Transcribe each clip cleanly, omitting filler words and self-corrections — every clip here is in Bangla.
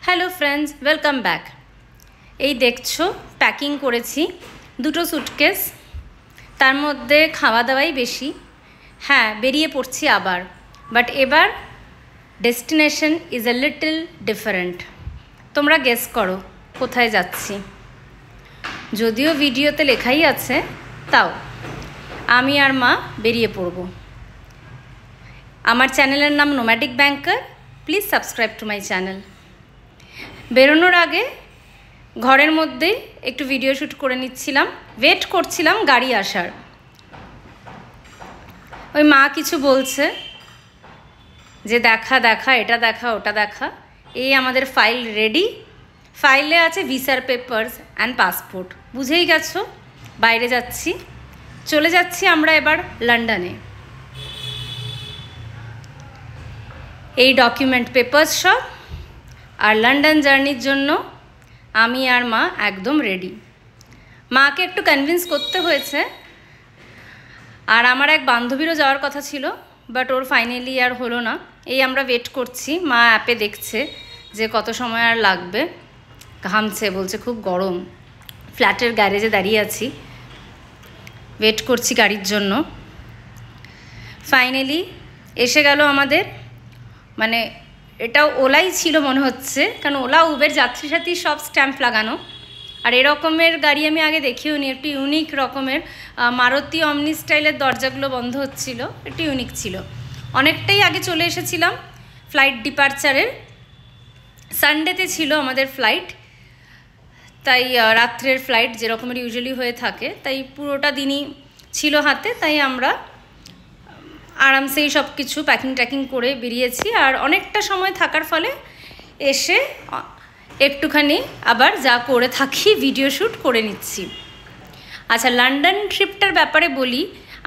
Hello friends, welcome back. এই দেখছো প্যাকিং করেছি দুটো সুটকেস, তার মধ্যে খাওয়া দাওয়াই বেশি। হ্যাঁ, বেরিয়ে পড়ছি আবার, বাট এবার destination is a little different. তোমরা গেস করো কোথায় যাচ্ছি। যদিও ভিডিওতে লেখাই আছে, তাও আমি আর মা বেরিয়ে পড়ব। আমার চ্যানেলের নাম nomadic banker. Please subscribe to my channel. বেরোনোর আগে ঘরের মধ্যে একটু ভিডিও শ্যুট করে নিচ্ছিলাম, ওয়েট করছিলাম গাড়ি আসার। ওই মা কিছু বলছে যে দেখা দেখা, এটা দেখা, ওটা দেখা। এই আমাদের ফাইল রেডি। ফাইলে আছে ভিসার পেপারস অ্যান্ড পাসপোর্ট। বুঝেই গেছো বাইরে যাচ্ছি। চলে যাচ্ছি আমরা এবার লন্ডনে। এই ডকুমেন্ট পেপারস সব, আর লন্ডন জার্নির জন্য আমি আর মা একদম রেডি। মাকে একটু কনভিন্স করতে হয়েছে। আর আমার এক বান্ধবীরও যাওয়ার কথা ছিল, বাট ওর ফাইনালি আর হলো না। এই আমরা ওয়েট করছি। মা অ্যাপে দেখছে যে কত সময় আর লাগবে। ঘামছে, বলছে খুব গরম। ফ্ল্যাটের গ্যারেজে দাঁড়িয়ে আছি, ওয়েট করছি গাড়ির জন্য। ফাইনালি এসে গেল আমাদের, মানে এটা ওলাই ছিল মনে হচ্ছে, কারণ ওলা উবের যাত্রী সাথী সব স্ট্যাম্প লাগানো। আর এরকমের গাড়ি আমি আগে দেখিও নি। একটু ইউনিক রকমের মারুতি অমনি স্টাইলের দরজাগুলো বন্ধ হচ্ছিল, একটু ইউনিক ছিল। অনেকটাই আগে চলে এসেছিলাম ফ্লাইট ডিপারচারের। সানডেতে ছিল আমাদের ফ্লাইট, তাই রাত্রের ফ্লাইট যেরকমের ইউজুয়ালি হয়ে থাকে, তাই পুরোটা দিনই ছিল হাতে। তাই আমরা আরামসেই সব কিছু প্যাকিং ট্যাকিং করে বেরিয়েছি। আর অনেকটা সময় থাকার ফলে এসে একটুখানি আবার যা করে থাকি ভিডিও শ্যুট করে নিচ্ছি। আচ্ছা, লন্ডন ট্রিপটার ব্যাপারে বলি।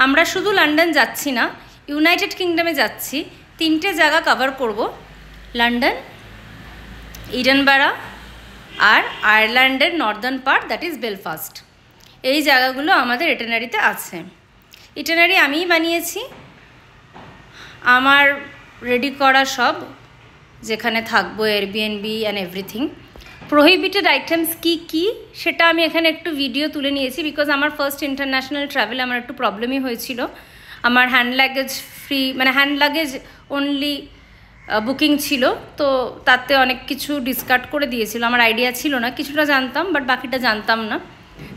আমরা শুধু লন্ডন যাচ্ছি না, ইউনাইটেড কিংডমে যাচ্ছি। 3টে জায়গা কভার করব: লন্ডন, ইডেনবারা, আর আয়ারল্যান্ডের Northern part, that is Belfast. এই জায়গাগুলো আমাদের ইটিনারিতে আছে। ইটিনারি আমিই বানিয়েছি, আমার রেডি করা সব, যেখানে থাকবো Airbnb and everything. Prohibited items কী কী সেটা আমি এখানে একটু ভিডিও তুলে নিয়েছি, বিকজ আমার ফার্স্ট ইন্টারন্যাশনাল ট্রাভেল আমার একটু প্রবলেমই হয়েছিল। আমার হ্যান্ড লাগেজ ফ্রি, মানে হ্যান্ড লাগেজ অনলি বুকিং ছিল, তো তাতে অনেক কিছু ডিসকার্ড করে দিয়েছিল। আমার আইডিয়া ছিল না, কিছুটা জানতাম বাট বাকিটা জানতাম না।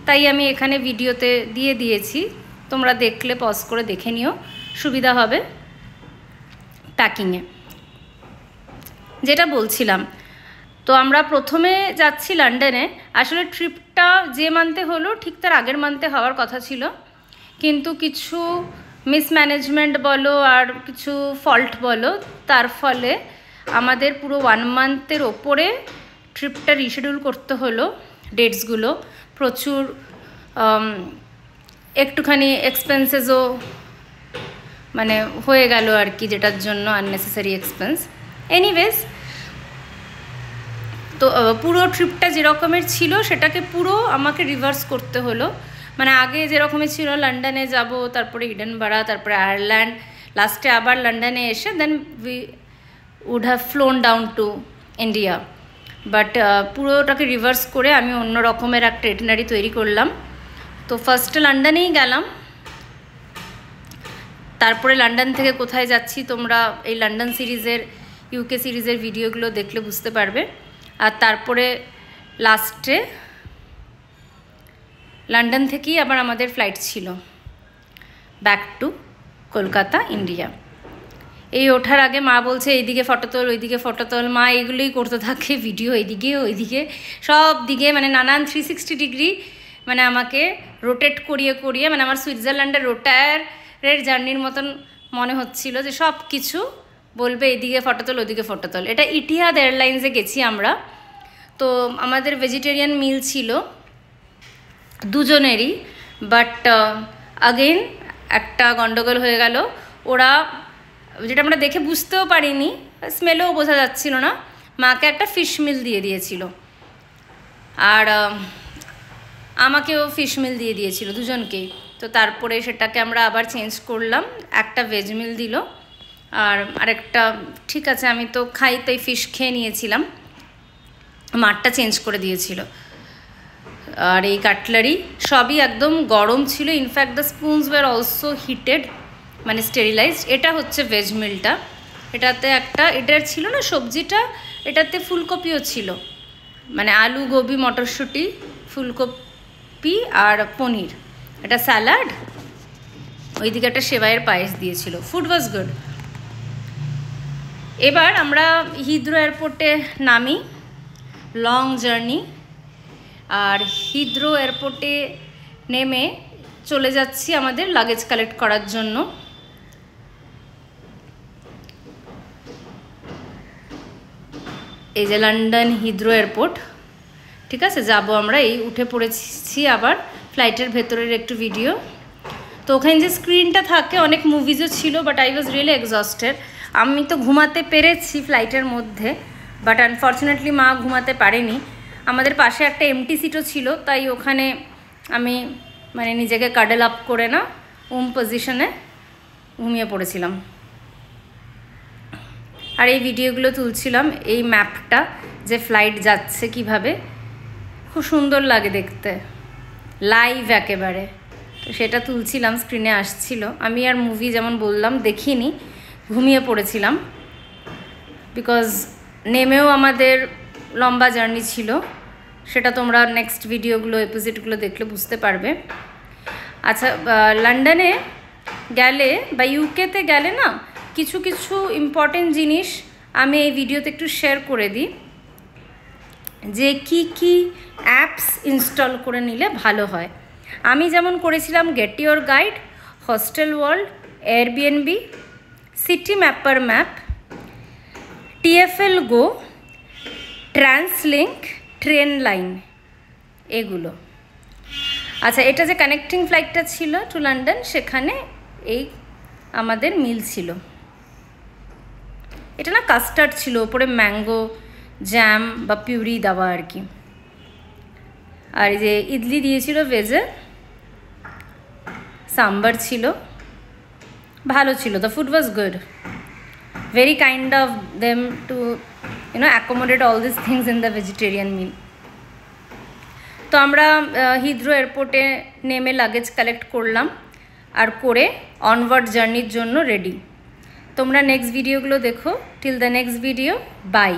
তাই আমি এখানে ভিডিওতে দিয়ে দিয়েছি, তোমরা দেখলে পজ করে দেখে নিও, সুবিধা হবে প্যাকিংয়ে। যেটা বলছিলাম, তো আমরা প্রথমে যাচ্ছি লন্ডনে। আসলে ট্রিপটা যে মান্থে হলো ঠিক তার আগের মান্থে হওয়ার কথা ছিল, কিন্তু কিছু মিসম্যানেজমেন্ট বলো আর কিছু ফল্ট বলো, তার ফলে আমাদের পুরো 1 মান্থের ওপরে ট্রিপটা রিশিডিউল করতে হলো। ডেটসগুলো প্রচুর একটুখানি এক্সপেন্সেসও মানে হয়ে গেল আর কি, যেটার জন্য আননেসেসারি এক্সপেন্স। এনিওয়েজ, তো পুরো ট্রিপটা যেরকমের ছিল সেটাকে পুরো আমাকে রিভার্স করতে হলো। মানে আগে যেরকমের ছিল, লন্ডনে যাব, তারপরে ইডেনবারা, তারপরে আয়ারল্যান্ড, লাস্টে আবার লন্ডনে এসে then we would have flown down to India. But পুরোটাকে রিভার্স করে আমি অন্য রকমের একটা ইটিনারি তৈরি করলাম। তো ফার্স্টে লন্ডনেই গেলাম, তারপরে লন্ডন থেকে কোথায় যাচ্ছি তোমরা এই লন্ডন সিরিজের, ইউকে সিরিজের ভিডিওগুলো দেখলে বুঝতে পারবে। আর তারপরে লাস্টে লন্ডন থেকেই আবার আমাদের ফ্লাইট ছিল ব্যাক টু কলকাতা, ইন্ডিয়া। এই ওঠার আগে মা বলছে এইদিকে ফটো তোল, ওইদিকে ফটো তোল। মা এগুলোই করতে থাকে, ভিডিও এইদিকে ওইদিকে সব দিকে, মানে নানান 360 ডিগ্রি মানে আমাকে রোটেট করিয়ে করিয়ে, মানে আমার সুইজারল্যান্ডের রোটারের জার্নির মতন মনে হচ্ছিল, যে সব কিছু বলবে এইদিকে ফটো তোল, ওইদিকে ফটো তোল। এটা ইটিহাদ এয়ারলাইন্সে গেছি আমরা। তো আমাদের ভেজিটেরিয়ান মিল ছিল দুজনেরই, বাট আগেইন একটা গন্ডগোল হয়ে গেল। ওরা, যেটা আমরা দেখে বুঝতেও পারিনি, স্মেলেও বোঝা যাচ্ছিল না, মাকে একটা ফিশ মিল দিয়ে দিয়েছিল, আর আমাকেও ফিশ মিল দিয়ে দিয়েছিল, দুজনকেই। তো তারপরে সেটাকে আমরা আবার চেঞ্জ করলাম, একটা ভেজ মিল দিল, আর আরেকটা ঠিক আছে আমি তো খাই তাই ফিশ খেয়ে নিয়েছিলাম। মাঠটা চেঞ্জ করে দিয়েছিল। আর এই কাটলারি সবই একদম গরম ছিল, in fact the spoons were also heated, মানে স্টেরিলাইজড। এটা হচ্ছে ভেজ মিলটা, এটাতে এটার ছিল না সবজিটা, এটাতে ফুলকপিও ছিল, মানে আলু, গোবি, মটরশুঁটি, ফুলকপি আর পনির। এটা স্যালাড, ওইদিকে একটা সেবাইয়ের পায়েস দিয়েছিল। Food was good. এবার আমরা হিথ্রো এয়ারপোর্টে নামি, লং জার্নি। আর হিথ্রো এয়ারপোর্টে নেমে চলে যাচ্ছি আমাদের লাগেজ কালেক্ট করার জন্য। এই যে লন্ডন হিথ্রো এয়ারপোর্ট, ঠিক আছে, যাব আমরা। এই উঠে পড়েছি আবার ফ্লাইটের ভেতরের একটু ভিডিও। তো ওখানে যে স্ক্রিনটা থাকে, অনেক মুভিজও ছিল, but I was really exhausted. আমি তো ঘুমাতে পেরেছি ফ্লাইটের মধ্যে, বাট আনফর্চুনেটলি মা ঘুমাতে পারেনি। আমাদের পাশে একটা এমটি সিটও ছিল, তাই ওখানে আমি মানে নিজেকে কাডল আপ করে না পজিশনে ঘুমিয়ে পড়েছিলাম। আর এই ভিডিওগুলো তুলছিলাম, এই ম্যাপটা যে ফ্লাইট যাচ্ছে কিভাবে, খুব সুন্দর লাগে দেখতে, লাইভ একেবারে। তো সেটা তুলছিলাম, স্ক্রিনে আসছিল। আমি আর মুভি যেমন বললাম দেখিনি, ঘুমিয়ে পড়েছিলাম, বিকজ নেমেও আমাদের লম্বা জার্নি ছিল। সেটা তোমরা নেক্সট ভিডিওগুলো, এপিসোডগুলো দেখলে বুঝতে পারবে। আচ্ছা, লন্ডনে গেলে বা ইউকেতে গেলে না, কিছু কিছু ইম্পর্টেন্ট জিনিস আমি এই ভিডিওতে একটু শেয়ার করে দিই, যে কি কি অ্যাপস ইনস্টল করে নিলে ভালো হয়। আমি যেমন করেছিলাম Get Your Guide, Hostelworld, Airbnb, Citymapper map, TFL Go, Translink, train line, এগুলো। আচ্ছা, এটা যে কানেক্টিং ফ্লাইটটা ছিল টু লন্ডন, সেখানে এই আমাদের মিল ছিল। এটা না কাস্টার্ড ছিল, ওপরে ম্যাঙ্গো জ্যাম বা পিউরি দেওয়া আর কি। আর এই যে ইডলি দিয়েছিল ভেজে, সাম্বার ছিল, ভালো ছিল। The food was good, very kind of them to accommodate all this things in the vegetarian meal. তো আমরা হিথ্রো এয়ারপোর্টে নেমে লাগেজ কালেক্ট করলাম, আর করে অনওয়ার্ড জার্নির জন্য রেডি। তোমরা নেক্সট ভিডিওগুলো দেখো। Till the next video, by.